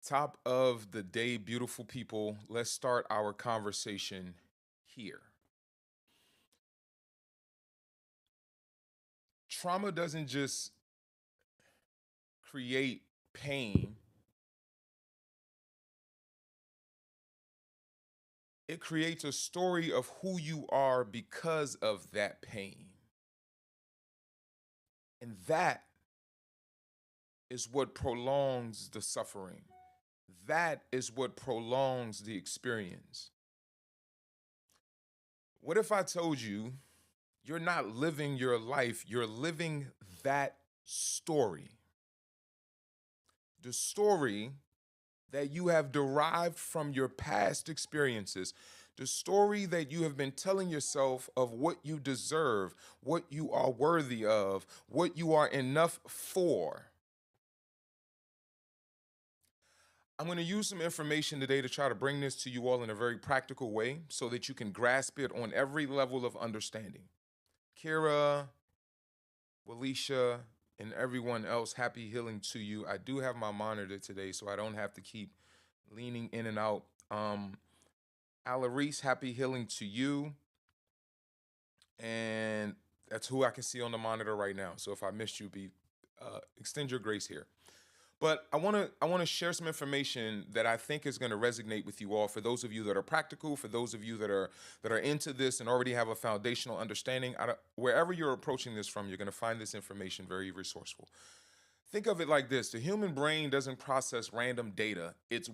Top of the day, beautiful people. Let's start our conversation here. Trauma doesn't just create pain, it creates a story of who you are because of that pain. And that is what prolongs the suffering. That is what prolongs the experience. What if I told you you're not living your life, you're living that story? The story that you have derived from your past experiences, the story that you have been telling yourself of what you deserve, what you are worthy of, what you are enough for. I'm going to use some information today to try to bring this to you all in a very practical way so that you can grasp it on every level of understanding. Kira, Walisha, and everyone else, happy healing to you. I do have my monitor today, so I don't have to keep leaning in and out. Alarise, happy healing to you. And that's who I can see on the monitor right now. So if I missed you, extend your grace here. But I want to share some information that I think is going to resonate with you all. For those of you that are practical, for those of you that are into this and already have a foundational understanding, wherever you're approaching this from, you're going to find this information very resourceful. Think of it like this: the human brain doesn't process random data. It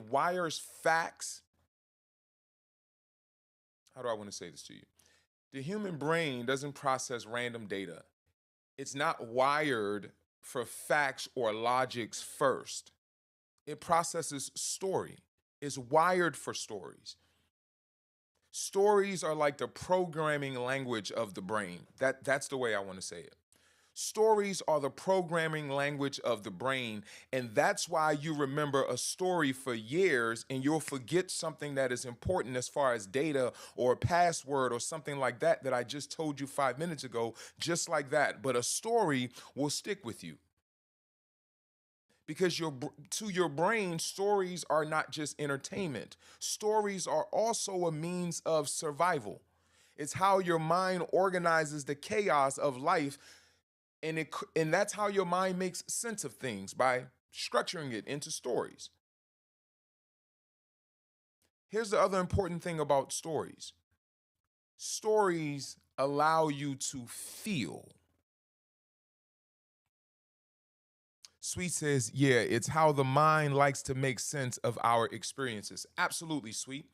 wires facts. How do I want to say this to you? The human brain doesn't process random data. It's not wired for facts or logics first. It processes story. It's wired for stories. Stories are like the programming language of the brain. That's the way I want to say it. Stories are the programming language of the brain, and that's why you remember a story for years and you'll forget something that is important as far as data or a password or something like that I just told you 5 minutes ago, just like that. But a story will stick with you because to your brain, stories are not just entertainment. Stories are also a means of survival. It's how your mind organizes the chaos of life, and that's how your mind makes sense of things, by structuring it into stories. Here's the other important thing about stories. Stories allow you to feel. Sweet says, yeah, it's how the mind likes to make sense of our experiences. Absolutely, Sweet,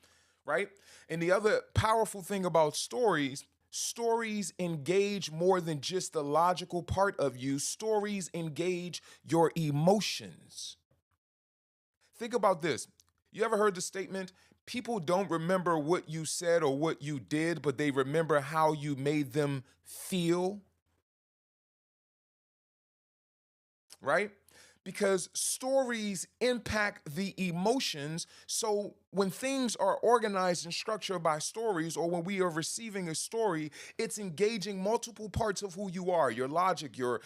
right? And the other powerful thing about stories, stories engage more than just the logical part of you. Stories engage your emotions. Think about this. You ever heard the statement, people don't remember what you said or what you did, but they remember how you made them feel, right? Because stories impact the emotions. So when things are organized and structured by stories, or when we are receiving a story, it's engaging multiple parts of who you are, your logic, your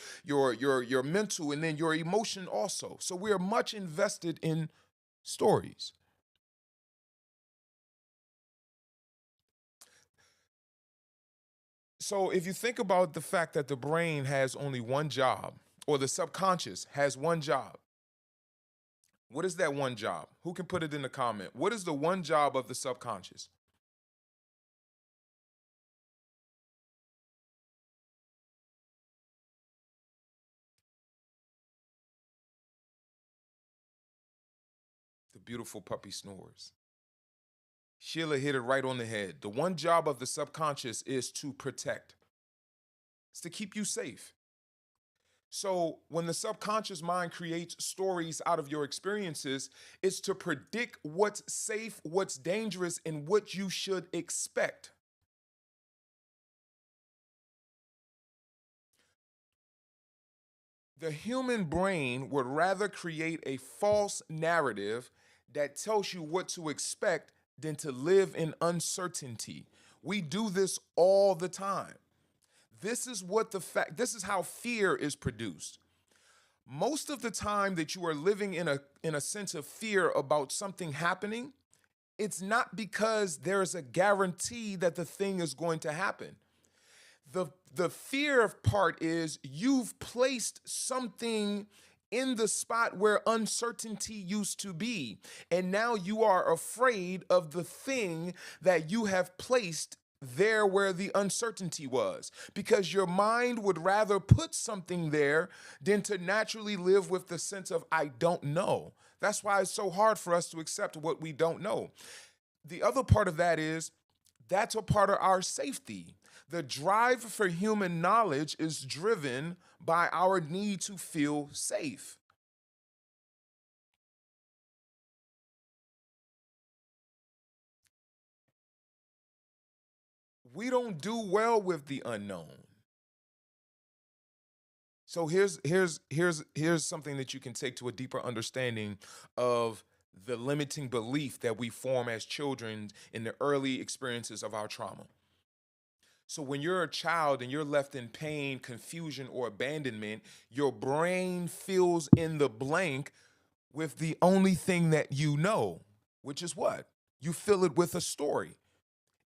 mental, and then your emotion also. So we are much invested in stories. So if you think about the fact that the brain has only one job, or the subconscious has one job, what is that one job? Who can put it in the comment? What is the one job of the subconscious? The beautiful puppy snores. Sheila hit it right on the head. The one job of the subconscious is to protect. It's to keep you safe. So when the subconscious mind creates stories out of your experiences, it's to predict what's safe, what's dangerous, and what you should expect. The human brain would rather create a false narrative that tells you what to expect than to live in uncertainty. We do this all the time. This is how fear is produced. Most of the time that you are living in a sense of fear about something happening, it's not because there's a guarantee that the thing is going to happen. The fear part is you've placed something in the spot where uncertainty used to be, and now you are afraid of the thing that you have placed there where the uncertainty was, because your mind would rather put something there than to naturally live with the sense of I don't know. That's why it's so hard for us to accept what we don't know. The other part of that is that's a part of our safety. The drive for human knowledge is driven by our need to feel safe. We don't do well with the unknown. So here's something that you can take to a deeper understanding of the limiting belief that we form as children in the early experiences of our trauma. So when you're a child and you're left in pain, confusion, or abandonment, your brain fills in the blank with the only thing that you know, which is what? You fill it with a story.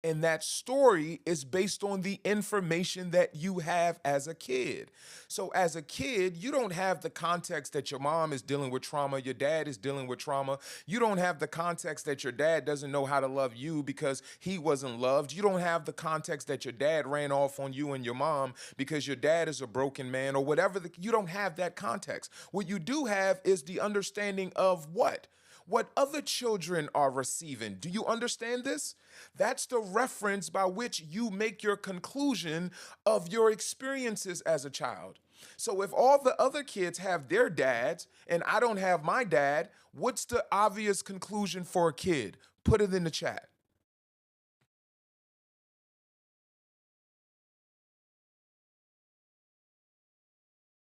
And that story is based on the information that you have as a kid. So, as a kid, you don't have the context that your mom is dealing with trauma, your dad is dealing with trauma. You don't have the context that your dad doesn't know how to love you because he wasn't loved. You don't have the context that your dad ran off on you and your mom because your dad is a broken man or whatever. You don't have that context. What you do have is the understanding of what? What other children are receiving. Do you understand this? That's the reference by which you make your conclusion of your experiences as a child. So if all the other kids have their dads and I don't have my dad, what's the obvious conclusion for a kid? Put it in the chat.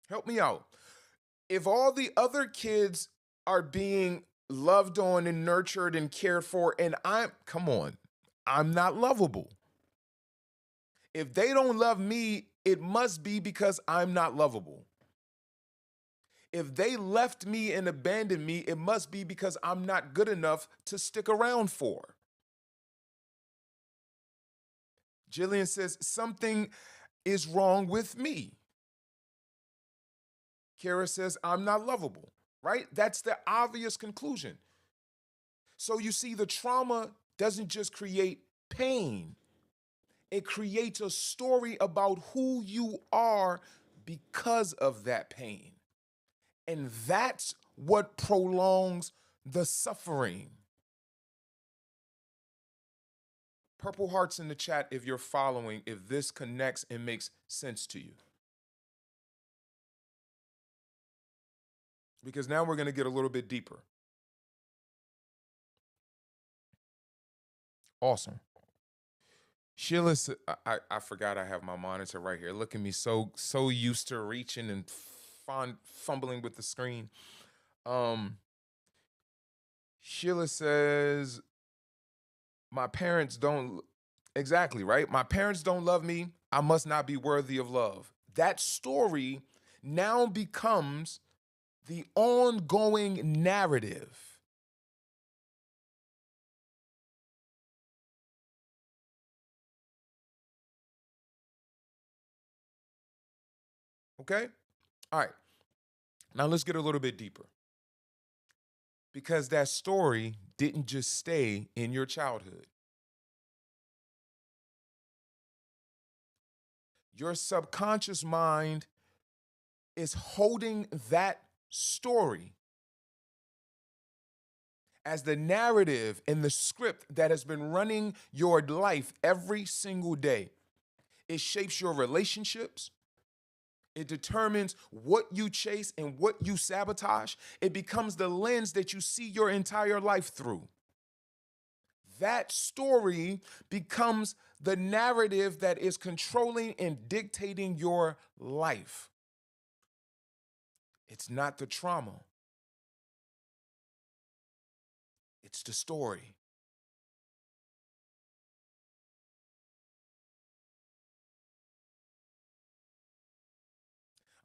Help me out. If all the other kids are being loved on and nurtured and cared for, and come on, I'm not lovable. If they don't love me, it must be because I'm not lovable. If they left me and abandoned me, it must be because I'm not good enough to stick around for. Jillian says, something is wrong with me. Kara says, I'm not lovable, right? That's the obvious conclusion. So you see, the trauma doesn't just create pain, it creates a story about who you are because of that pain. And that's what prolongs the suffering. Purple hearts in the chat if you're following, if this connects and makes sense to you. Because now we're going to get a little bit deeper. Awesome. Sheila, I forgot I have my monitor right here. Look at me, so used to reaching and fumbling with the screen. Um, Sheila says, my parents don't, exactly, right? My parents don't love me. I must not be worthy of love. That story now becomes the ongoing narrative. Okay? All right. Now let's get a little bit deeper. Because that story didn't just stay in your childhood. Your subconscious mind is holding that story as the narrative and the script that has been running your life every single day. It shapes your relationships. It determines what you chase and what you sabotage. It becomes the lens that you see your entire life through. That story becomes the narrative that is controlling and dictating your life. It's not the trauma, it's the story.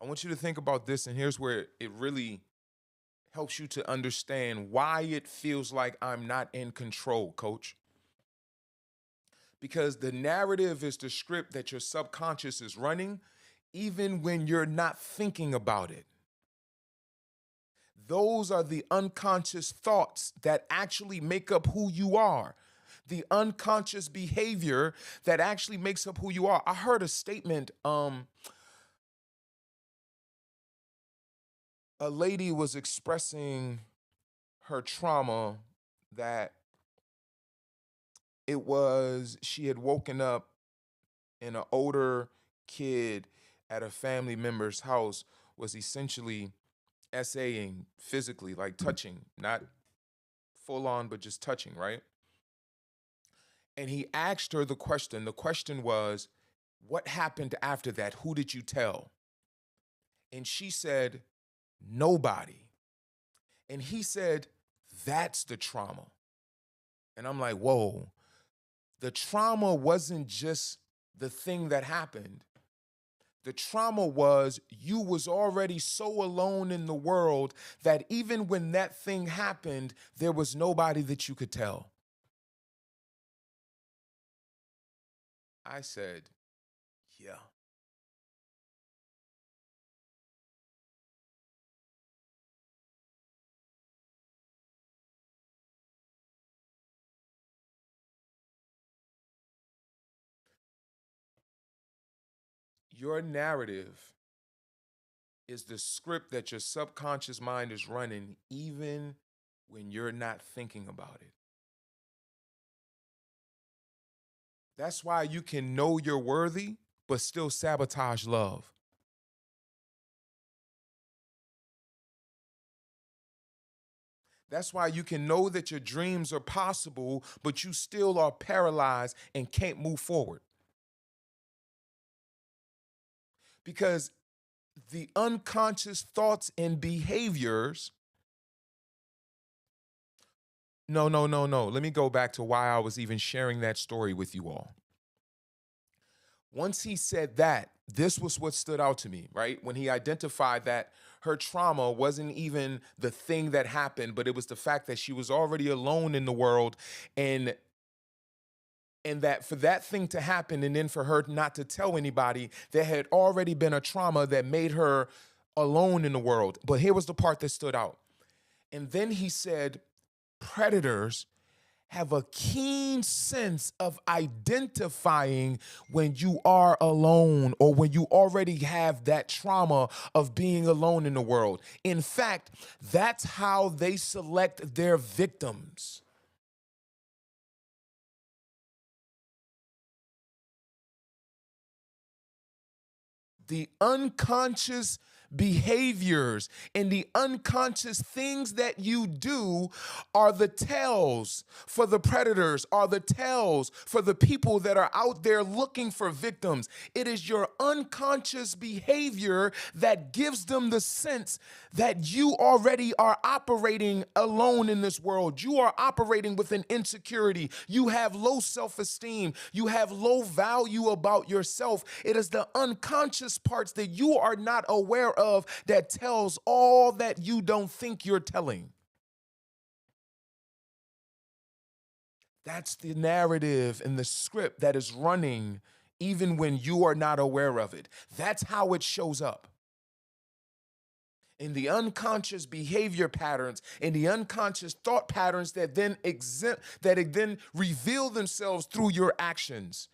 I want you to think about this, and here's where it really helps you to understand why it feels like I'm not in control, coach. Because the narrative is the script that your subconscious is running, even when you're not thinking about it. Those are the unconscious thoughts that actually make up who you are. The unconscious behavior that actually makes up who you are. I heard a statement, a lady was expressing her trauma that she had woken up and an older kid at a family member's house was essentially essaying physically, like touching, not full on, but just touching, right? And he asked her the question. The question was, what happened after that? Who did you tell? And she said, nobody. And he said, that's the trauma. And I'm like, whoa, the trauma wasn't just the thing that happened. The trauma was you was already so alone in the world that even when that thing happened, there was nobody that you could tell. I said, yeah. Your narrative is the script that your subconscious mind is running even when you're not thinking about it. That's why you can know you're worthy, but still sabotage love. That's why you can know that your dreams are possible, but you still are paralyzed and can't move forward. Because the unconscious thoughts and behaviors, no, no, no, no. Let me go back to why I was even sharing that story with you all. Once he said that, this was what stood out to me, right? When he identified that her trauma wasn't even the thing that happened, but it was the fact that she was already alone in the world, and that for that thing to happen and then for her not to tell anybody, there had already been a trauma that made her alone in the world. But here was the part that stood out. And then he said, predators have a keen sense of identifying when you are alone or when you already have that trauma of being alone in the world. In fact, that's how they select their victims. The unconscious behaviors and the unconscious things that you do are the tells for the predators, are the tells for the people that are out there looking for victims. It is your unconscious behavior that gives them the sense that you already are operating alone in this world. You are operating with an insecurity. You have low self-esteem. You have low value about yourself. It is the unconscious parts that you are not aware of that tells all that you don't think you're telling. That's the narrative and the script that is running even when you are not aware of it. That's how it shows up. In the unconscious behavior patterns, in the unconscious thought patterns that then reveal themselves through your actions.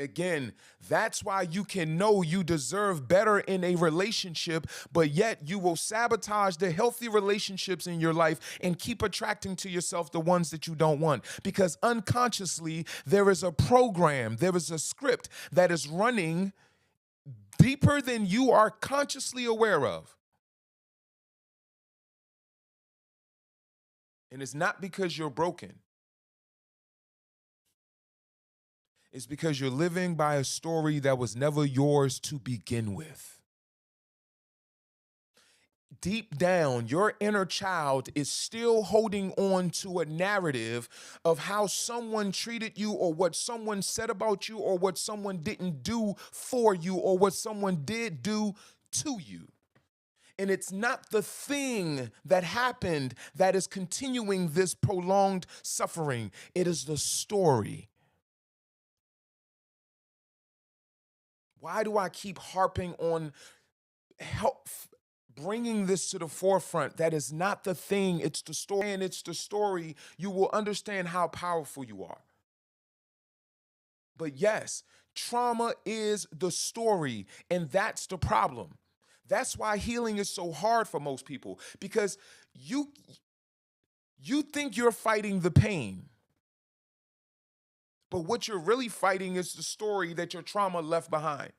Again, that's why you can know you deserve better in a relationship, but yet you will sabotage the healthy relationships in your life and keep attracting to yourself the ones that you don't want. Because unconsciously, there is a program, there is a script that is running deeper than you are consciously aware of. And it's not because you're broken. It's because you're living by a story that was never yours to begin with. deep down, your inner child is still holding on to a narrative of how someone treated you, or what someone said about you, or what someone didn't do for you, or what someone did do to you. And it's not the thing that happened that is continuing this prolonged suffering. It is the story. Why do I keep harping on help bringing this to the forefront? That is not the thing, it's the story. And it's the story, you will understand how powerful you are. But yes, trauma is the story, and that's the problem. That's why healing is so hard for most people, because you think you're fighting the pain, but what you're really fighting is the story that your trauma left behind.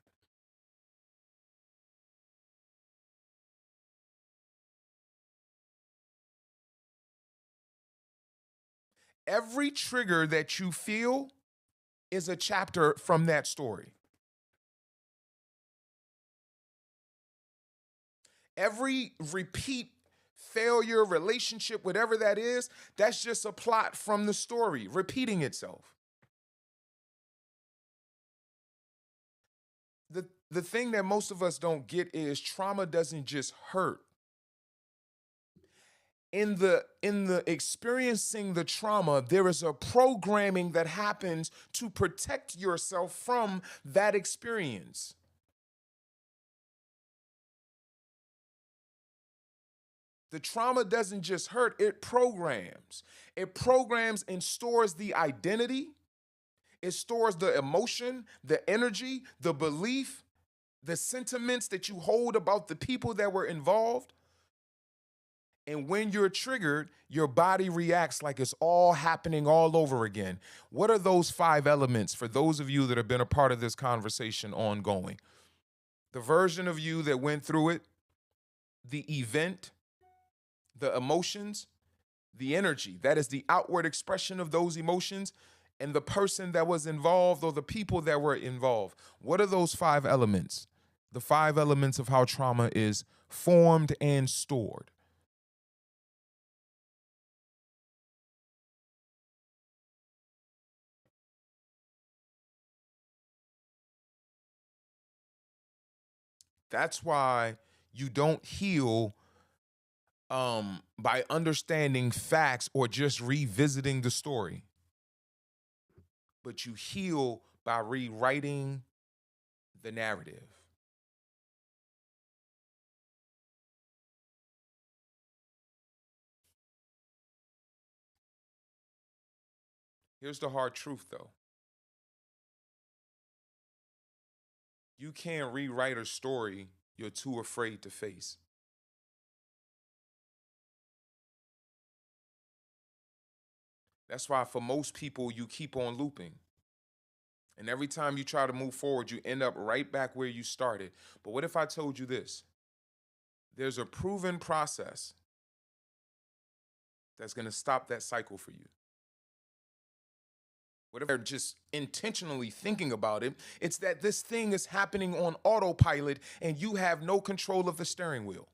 Every trigger that you feel is a chapter from that story. Every repeat failure, relationship, whatever that is, that's just a plot from the story repeating itself. The thing that most of us don't get is trauma doesn't just hurt. In the experiencing the trauma, there is a programming that happens to protect yourself from that experience. The trauma doesn't just hurt, it programs. It programs and stores the identity, it stores the emotion, the energy, the belief, the sentiments that you hold about the people that were involved. And when you're triggered, your body reacts like it's all happening all over again. What are those 5 elements for those of you that have been a part of this conversation ongoing? The version of you that went through it, the event, the emotions, the energy, that is the outward expression of those emotions, and the person that was involved, or the people that were involved. What are those 5 elements? The 5 elements of how trauma is formed and stored. That's why you don't heal by understanding facts or just revisiting the story, but you heal by rewriting the narrative. Here's the hard truth, though: you can't rewrite a story you're too afraid to face. That's why, for most people, you keep on looping. And every time you try to move forward, you end up right back where you started. But what if I told you this? There's a proven process that's going to stop that cycle for you. What if they're just intentionally thinking about it? It's that this thing is happening on autopilot and you have no control of the steering wheel.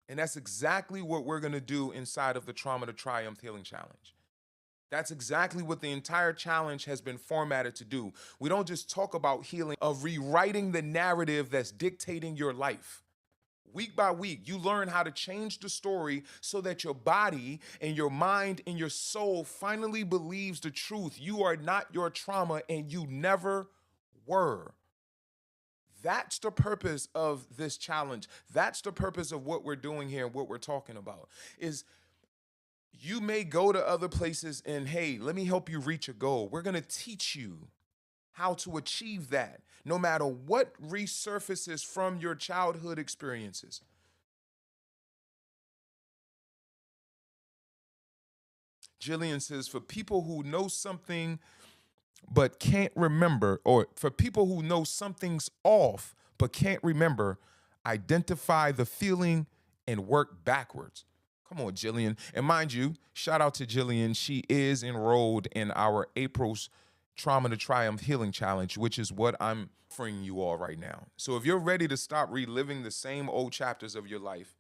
And that's exactly what we're going to do inside of the Trauma to Triumph Healing Challenge. That's exactly what the entire challenge has been formatted to do. We don't just talk about healing, of rewriting the narrative that's dictating your life. Week by week, you learn how to change the story so that your body and your mind and your soul finally believes the truth. You are not your trauma, and you never were. That's the purpose of this challenge. That's the purpose of what we're doing here and what we're talking about. Is you may go to other places and, hey, let me help you reach a goal. We're going to teach you how to achieve that, no matter what resurfaces from your childhood experiences. Jillian says, for people who know something but can't remember, or for people who know something's off but can't remember, identify the feeling and work backwards. Come on, Jillian. And mind you, shout out to Jillian. She is enrolled in our April's Trauma to Triumph Healing Challenge, which is what I'm offering you all right now. So if you're ready to stop reliving the same old chapters of your life,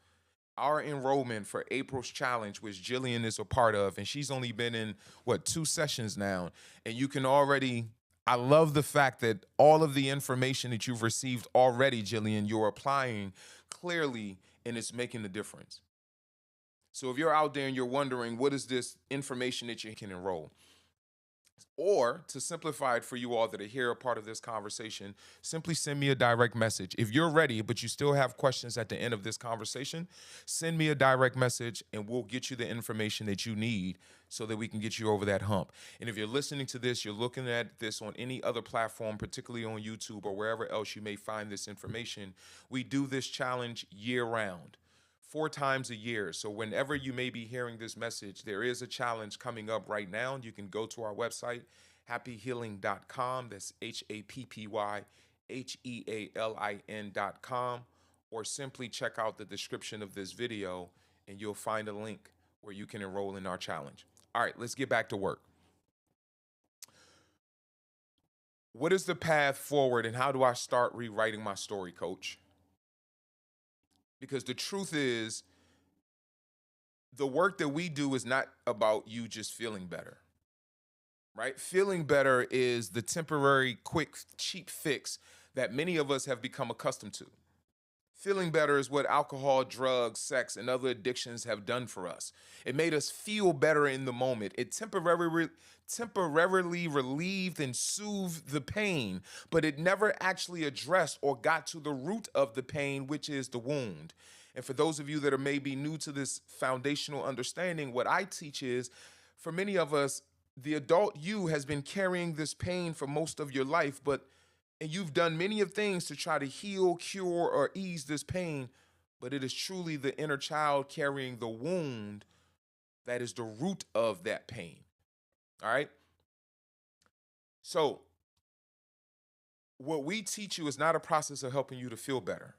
our enrollment for April's challenge, which Jillian is a part of, and she's only been in, 2 sessions now, and you can already, I love the fact that all of the information that you've received already, Jillian, you're applying clearly, and it's making a difference. So if you're out there and you're wondering, what is this information that you can enroll? Or to simplify it for you all that are here, a part of this conversation, simply send me a direct message. If you're ready, but you still have questions at the end of this conversation, send me a direct message and we'll get you the information that you need so that we can get you over that hump. And if you're listening to this, you're looking at this on any other platform, particularly on YouTube or wherever else you may find this information, we do this challenge year round. 4 times a year. So whenever you may be hearing this message, there is a challenge coming up right now. You can go to our website, happyhealing.com. That's happyhealin.com, or simply check out the description of this video and you'll find a link where you can enroll in our challenge. All right, let's get back to work. What is the path forward and how do I start rewriting my story, Coach? Because the truth is, the work that we do is not about you just feeling better, right? Feeling better is the temporary, quick, cheap fix that many of us have become accustomed to. Feeling better is what alcohol, drugs, sex, and other addictions have done for us. It made us feel better in the moment. It temporarily relieved and soothed the pain, but it never actually addressed or got to the root of the pain, which is the wound. And for those of you that are maybe new to this foundational understanding, what I teach is, for many of us, the adult you has been carrying this pain for most of your life, and you've done many of things to try to heal, cure, or ease this pain, but it is truly the inner child carrying the wound that is the root of that pain. All right? So, what we teach you is not a process of helping you to feel better,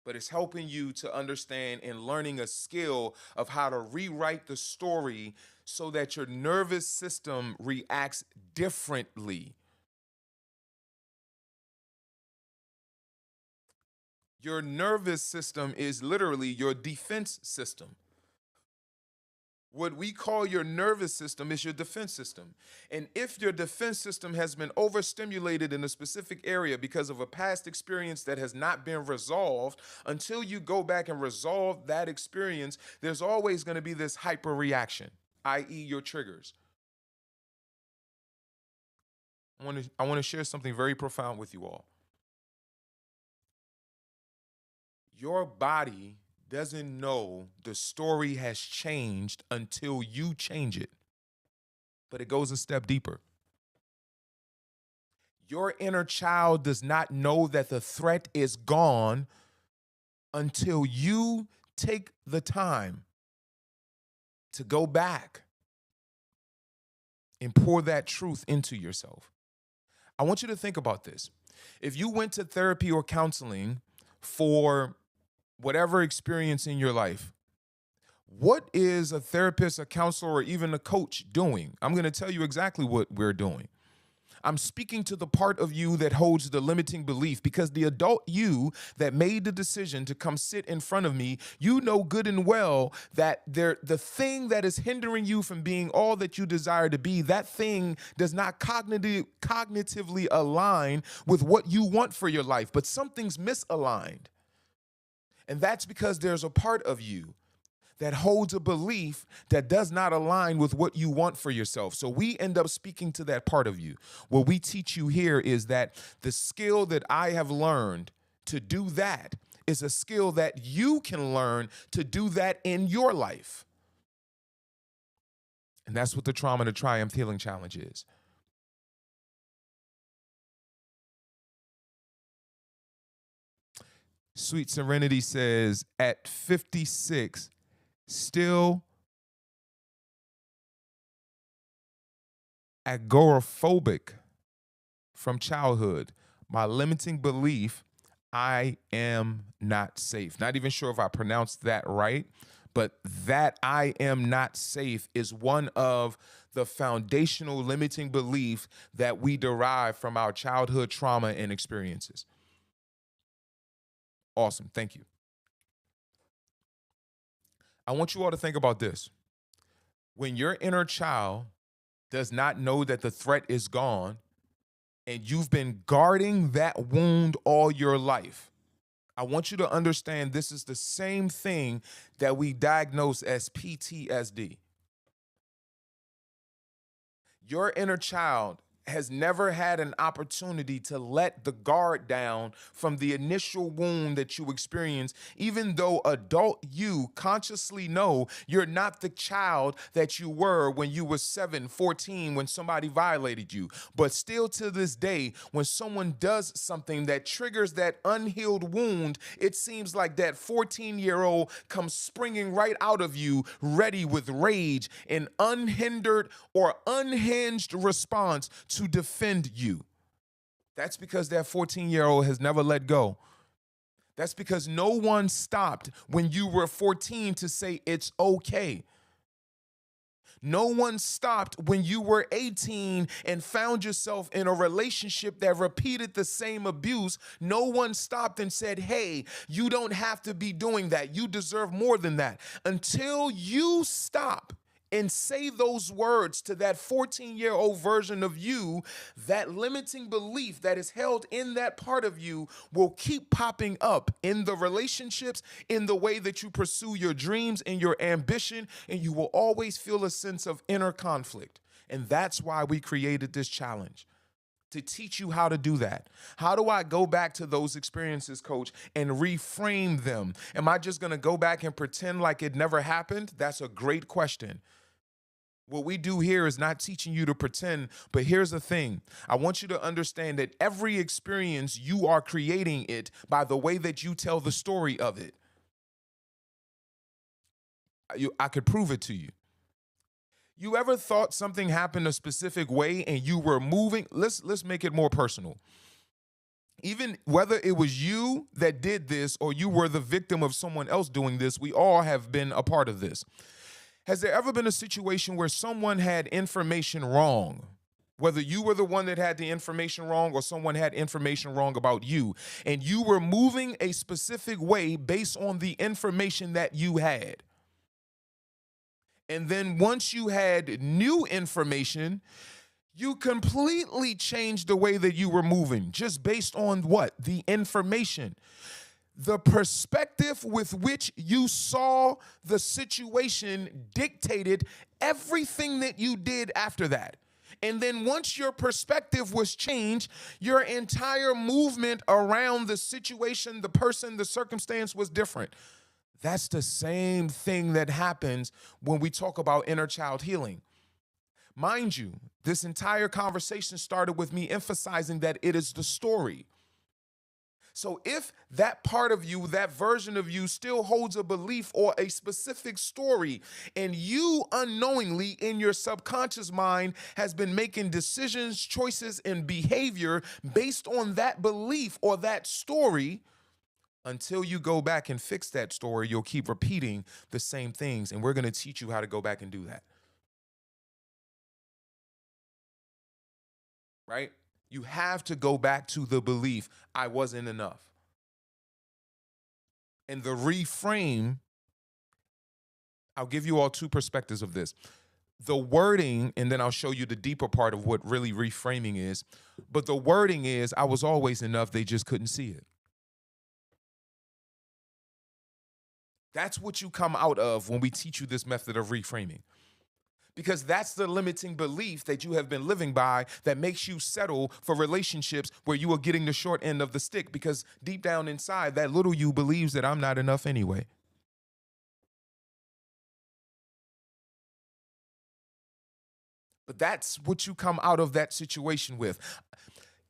but it's helping you to understand and learning a skill of how to rewrite the story so that your nervous system reacts differently. Your nervous system is literally your defense system. What we call your nervous system is your defense system. And if your defense system has been overstimulated in a specific area because of a past experience that has not been resolved, until you go back and resolve that experience, there's always going to be this hyperreaction, i.e. your triggers. I want to share something very profound with you all. Your body doesn't know the story has changed until you change it. But it goes a step deeper. Your inner child does not know that the threat is gone until you take the time to go back and pour that truth into yourself. I want you to think about this. If you went to therapy or counseling for whatever experience in your life, what is a therapist, a counselor, or even a coach doing? I'm going to tell you exactly what we're doing. I'm speaking to the part of you that holds the limiting belief, because the adult you that made the decision to come sit in front of me, you know good and well that the thing that is hindering you from being all that you desire to be, that thing does not cognitively align with what you want for your life, but something's misaligned. And that's because there's a part of you that holds a belief that does not align with what you want for yourself. So we end up speaking to that part of you. What we teach you here is that the skill that I have learned to do that is a skill that you can learn to do that in your life. And that's what the Trauma to Triumph Healing Challenge is. Sweet Serenity says, at 56, still agoraphobic from childhood. My limiting belief, I am not safe. Not even sure if I pronounced that right, but that I am not safe is one of the foundational limiting belief that we derive from our childhood trauma and experiences. Awesome. Thank you. I want you all to think about this. When your inner child does not know that the threat is gone and you've been guarding that wound all your life, I want you to understand this is the same thing that we diagnose as PTSD. Your inner child has never had an opportunity to let the guard down from the initial wound that you experience, even though adult you consciously know you're not the child that you were when you were 7, 14, when somebody violated you. But still to this day, when someone does something that triggers that unhealed wound, it seems like that 14-year-old comes springing right out of you, ready with rage, an unhindered or unhinged response to defend you. That's because that 14-year-old has never let go. That's because no one stopped when you were 14 to say it's okay. No one stopped when you were 18 and found yourself in a relationship that repeated the same abuse. No one stopped and said, hey, you don't have to be doing that. You deserve more than that. Until you stop and say those words to that 14-year-old version of you, that limiting belief that is held in that part of you will keep popping up in the relationships, in the way that you pursue your dreams and your ambition, and you will always feel a sense of inner conflict. And that's why we created this challenge, to teach you how to do that. How do I go back to those experiences, coach, and reframe them? Am I just going to go back and pretend like it never happened? That's a great question. What we do here is not teaching you to pretend, but here's the thing. I want you to understand that every experience, you are creating it by the way that you tell the story of it. I could prove it to you. You ever thought something happened a specific way and you were moving? Let's make it more personal. Even whether it was you that did this or you were the victim of someone else doing this, we all have been a part of this. Has there ever been a situation where someone had information wrong? Whether you were the one that had the information wrong or someone had information wrong about you, and you were moving a specific way based on the information that you had. And then once you had new information, you completely changed the way that you were moving just based on what? The information. The perspective with which you saw the situation dictated everything that you did after that. And then once your perspective was changed, your entire movement around the situation, the person, the circumstance was different. That's the same thing that happens when we talk about inner child healing. Mind you, this entire conversation started with me emphasizing that it is the story. So if that part of you, that version of you still holds a belief or a specific story, and you unknowingly in your subconscious mind has been making decisions, choices, and behavior based on that belief or that story, until you go back and fix that story, you'll keep repeating the same things. And we're going to teach you how to go back and do that. Right? You have to go back to the belief, I wasn't enough. And the reframe, I'll give you all two perspectives of this. The wording, and then I'll show you the deeper part of what really reframing is. But the wording is, I was always enough, they just couldn't see it. That's what you come out of when we teach you this method of reframing. Because that's the limiting belief that you have been living by that makes you settle for relationships where you are getting the short end of the stick, because deep down inside, that little you believes that I'm not enough anyway. But that's what you come out of that situation with.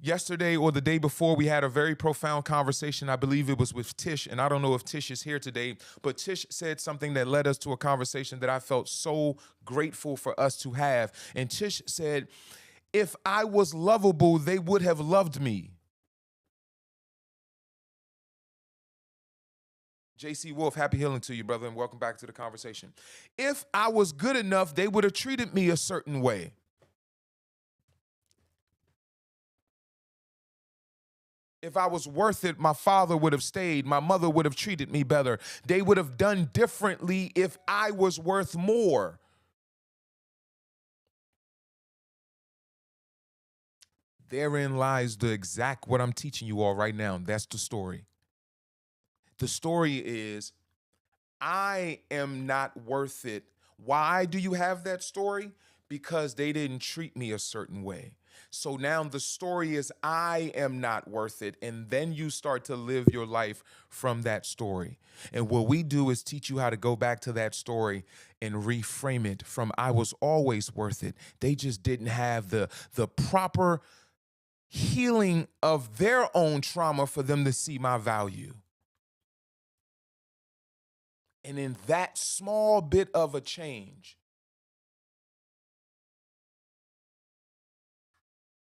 Yesterday or the day before, we had a very profound conversation. I believe it was with Tish, and I don't know if Tish is here today, but Tish said something that led us to a conversation that I felt so grateful for us to have. And Tish said, if I was lovable, they would have loved me. JC Wolf, happy healing to you, brother, and welcome back to the conversation. If I was good enough, they would have treated me a certain way. If I was worth it, my father would have stayed. My mother would have treated me better. They would have done differently if I was worth more. Therein lies the exact what I'm teaching you all right now. That's the story. The story is, I am not worth it. Why do you have that story? Because they didn't treat me a certain way. So now the story is, I am not worth it. And then you start to live your life from that story. And what we do is teach you how to go back to that story and reframe it from, I was always worth it. They just didn't have the proper healing of their own trauma for them to see my value. And in that small bit of a change,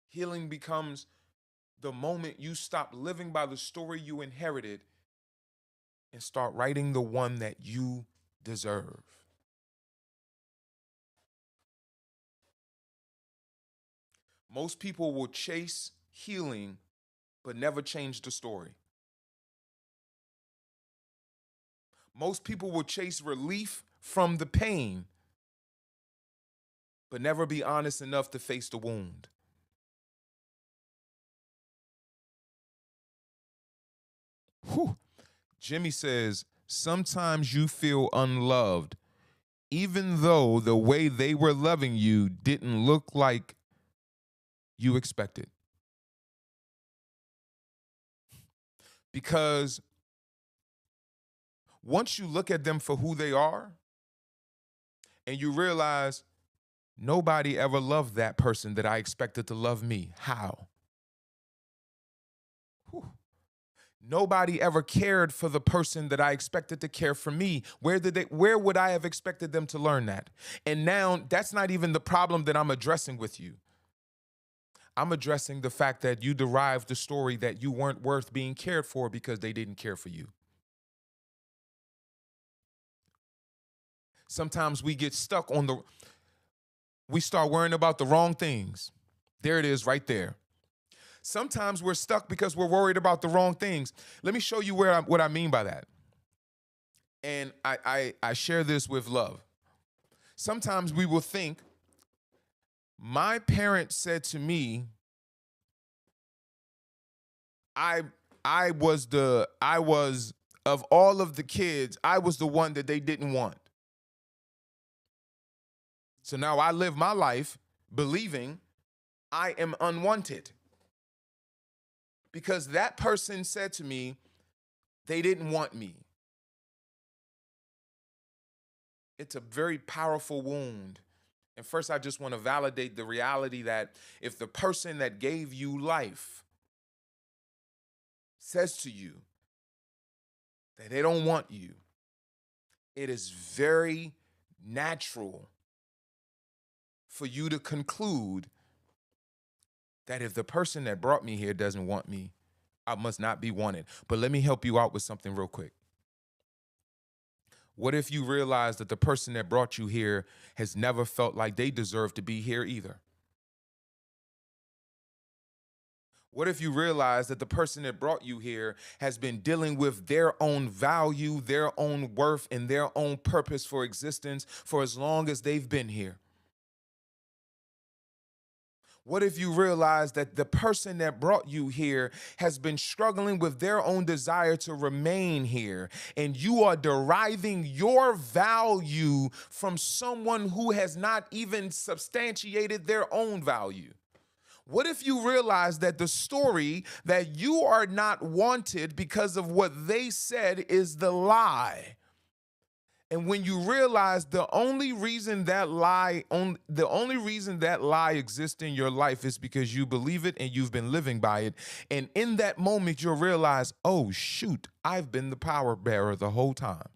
healing becomes the moment you stop living by the story you inherited and start writing the one that you deserve. Most people will chase healing, but never change the story. Most people will chase relief from the pain, but never be honest enough to face the wound. Whew. Jimmy says, sometimes you feel unloved, even though the way they were loving you didn't look like you expected. Because once you look at them for who they are and you realize nobody ever loved that person that I expected to love me. How? Whew. Nobody ever cared for the person that I expected to care for me. Where would I have expected them to learn that? And now that's not even the problem that I'm addressing with you. I'm addressing the fact that you derived the story that you weren't worth being cared for because they didn't care for you. Sometimes we get stuck on we start worrying about the wrong things. There it is right there. Sometimes we're stuck because we're worried about the wrong things. Let me show you what I mean by that. And I share this with love. Sometimes we will think, my parents said to me, I was of all of the kids, I was the one that they didn't want. So now I live my life believing I am unwanted. Because that person said to me, they didn't want me. It's a very powerful wound. And first, I just want to validate the reality that if the person that gave you life says to you that they don't want you, it is very natural for you to conclude that if the person that brought me here doesn't want me, I must not be wanted. But let me help you out with something real quick. What if you realize that the person that brought you here has never felt like they deserve to be here either? What if you realize that the person that brought you here has been dealing with their own value, their own worth, and their own purpose for existence for as long as they've been here? What if you realize that the person that brought you here has been struggling with their own desire to remain here, and you are deriving your value from someone who has not even substantiated their own value? What if you realize that the story that you are not wanted because of what they said is the lie? And when you realize the only reason that lie exists in your life is because you believe it and you've been living by it. And in that moment, you'll realize, oh, shoot, I've been the power bearer the whole time.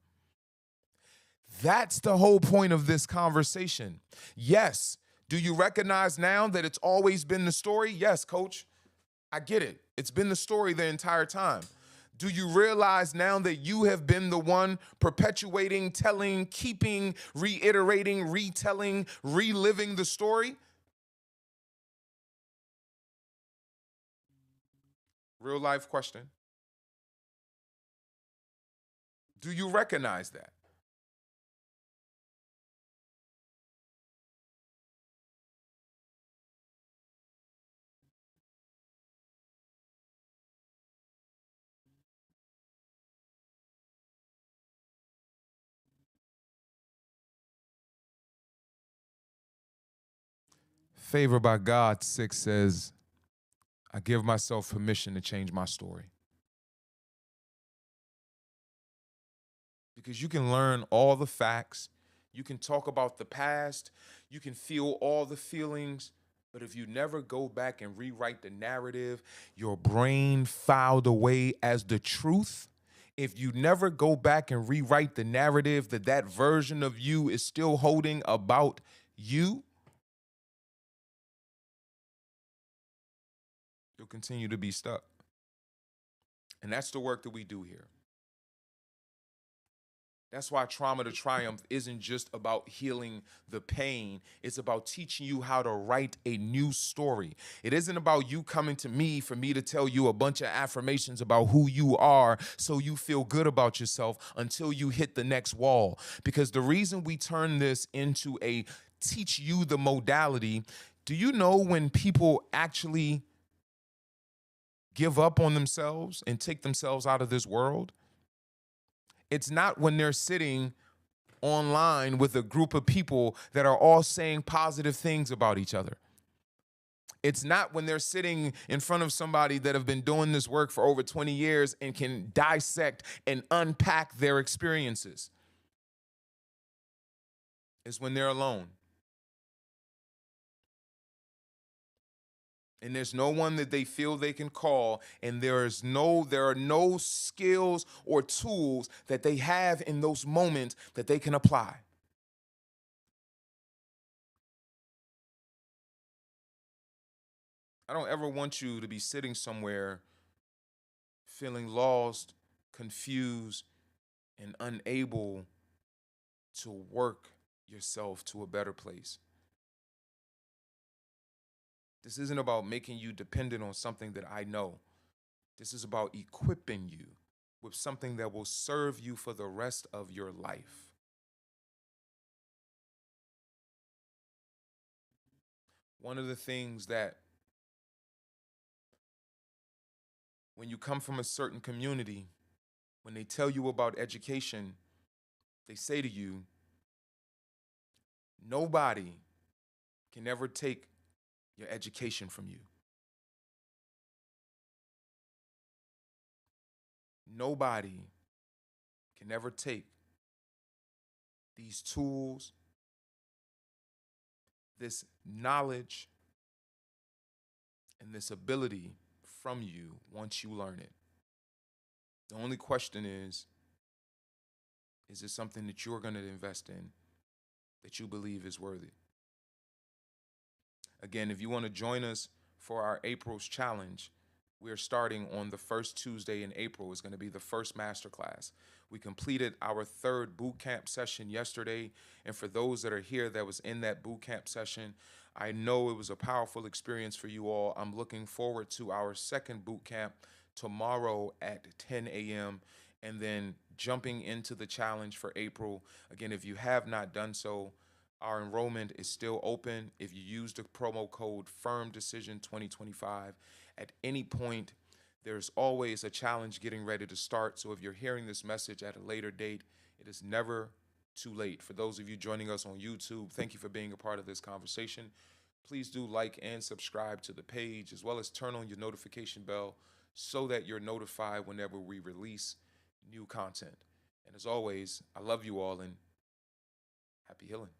That's the whole point of this conversation. Yes. Do you recognize now that it's always been the story? Yes, coach. I get it. It's been the story the entire time. Do you realize now that you have been the one perpetuating, telling, keeping, reiterating, retelling, reliving the story? Real life question. Do you recognize that? Favor by God 6 says, I give myself permission to change my story. Because you can learn all the facts, you can talk about the past, you can feel all the feelings, but if you never go back and rewrite the narrative your brain filed away as the truth, if you never go back and rewrite the narrative that that version of you is still holding about you, you'll continue to be stuck. And that's the work that we do here. That's why trauma to triumph isn't just about healing the pain. It's about teaching you how to write a new story. It isn't about you coming to me for me to tell you a bunch of affirmations about who you are so you feel good about yourself until you hit the next wall. Because the reason we turn this into a teach you the modality, do you know when people actually give up on themselves and take themselves out of this world? It's not when they're sitting online with a group of people that are all saying positive things about each other. It's not when they're sitting in front of somebody that have been doing this work for over 20 years and can dissect and unpack their experiences. It's when they're alone. And there's no one that they feel they can call, and there are no skills or tools that they have in those moments that they can apply. I don't ever want you to be sitting somewhere feeling lost, confused, and unable to work yourself to a better place. This isn't about making you dependent on something that I know. This is about equipping you with something that will serve you for the rest of your life. One of the things that when you come from a certain community, when they tell you about education, they say to you, nobody can ever take your education from you. Nobody can ever take these tools, this knowledge, and this ability from you once you learn it. The only question is it something that you're going to invest in that you believe is worthy? Again, if you want to join us for our April's challenge, we're starting on the first Tuesday in April. Is going to be the first masterclass. We completed our third boot camp session yesterday. And for those that are here that was in that boot camp session, I know it was a powerful experience for you all. I'm looking forward to our second boot camp tomorrow at 10 a.m. and then jumping into the challenge for April. Again, if you have not done so, our enrollment is still open. If you use the promo code FIRMDECISION2025 at any point, there's always a challenge getting ready to start. So if you're hearing this message at a later date, it is never too late. For those of you joining us on YouTube, thank you for being a part of this conversation. Please do like and subscribe to the page, as well as turn on your notification bell so that you're notified whenever we release new content. And as always, I love you all and happy healing.